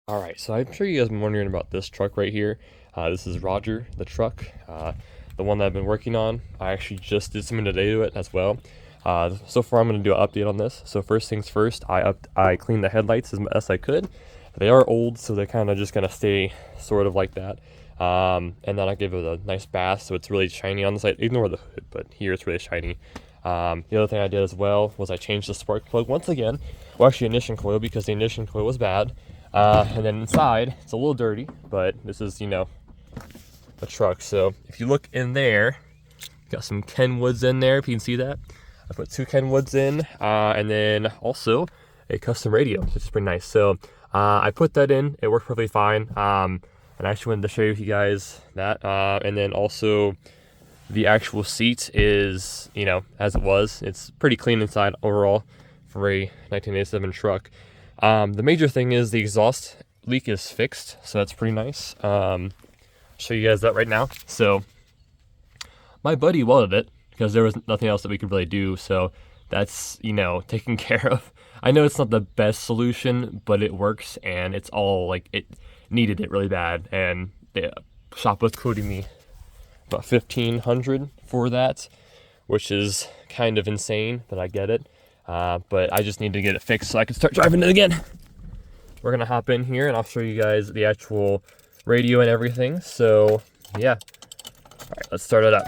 All right, so I'm sure you guys have been wondering about this truck right here. This is Roger, the truck, the one that I've been working on. I actually just did something today to it as well. So far, I'm going to do an update on this. So first things first, I cleaned the headlights as best I could. They are old, so they're kind of just going to stay sort of like that. And then I give it a nice bath, so it's really shiny on the side. Ignore the hood, but here it's really shiny. The other thing I did as well was I changed the spark plug once again. Well, actually ignition coil, because the ignition coil was bad. And then inside, it's a little dirty, but this is, a truck. So if you look in there, got some Kenwoods in there, if you can see that. I put 2 Kenwoods in, and then also a custom radio, which is pretty nice. So I put that in, it worked perfectly fine. And I actually wanted to show you guys that. And then also the actual seat is, as it was. It's pretty clean inside overall for a 1987 truck. The major thing is the exhaust leak is fixed, so that's pretty nice. Show you guys that right now. So my buddy welded it because there was nothing else that we could really do, so that's taken care of. I know it's not the best solution, but it works, and it's all like it needed it really bad, and the shop was quoting me about $1,500 for that, which is kind of insane, but I get it. But I just need to get it fixed so I can start driving it again. We're gonna hop in here and I'll show you guys the actual radio and everything. So yeah, all right, let's start it up.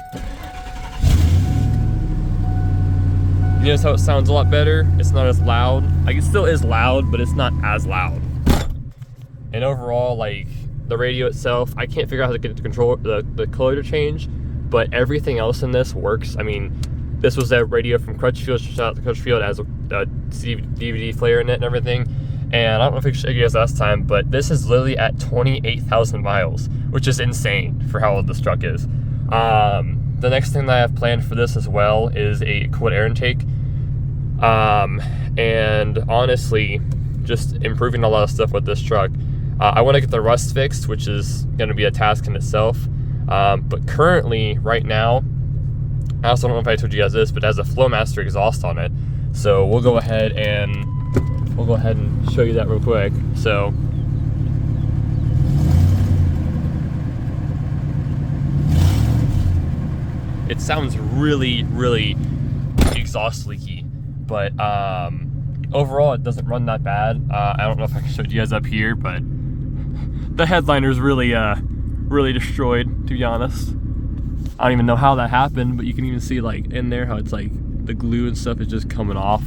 You notice how it sounds a lot better? It's not as loud. Like, it still is loud, but it's not as loud. And overall, like, the radio itself, I can't figure out how to get the control, the color to change, but everything else in this works. I mean, this was that radio from Crutchfield. Shout out to Crutchfield. It has a DVD player in it and everything. And I don't know if I showed you guys last time, but this is literally at 28,000 miles, which is insane for how old this truck is. The next thing that I have planned for this as well is a cooled air intake. And honestly, just improving a lot of stuff with this truck. I want to get the rust fixed, which is going to be a task in itself. But currently, right now, I also don't know if I told you guys this, but it has a Flowmaster exhaust on it. So we'll go ahead and show you that real quick. So it sounds really, really exhaust leaky, but overall it doesn't run that bad. I don't know if I can show you guys up here, but the headliner's really really destroyed, to be honest. I don't even know how that happened, but you can even see like in there how it's like the glue and stuff is just coming off.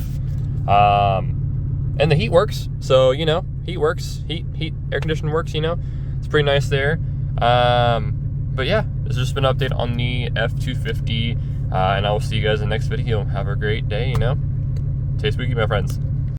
And the heat works, so heat works, heat air conditioning works, it's pretty nice there. But yeah, this has just been an update on the F250, and I will see you guys in the next video. Have a great day, stay spooky, my friends.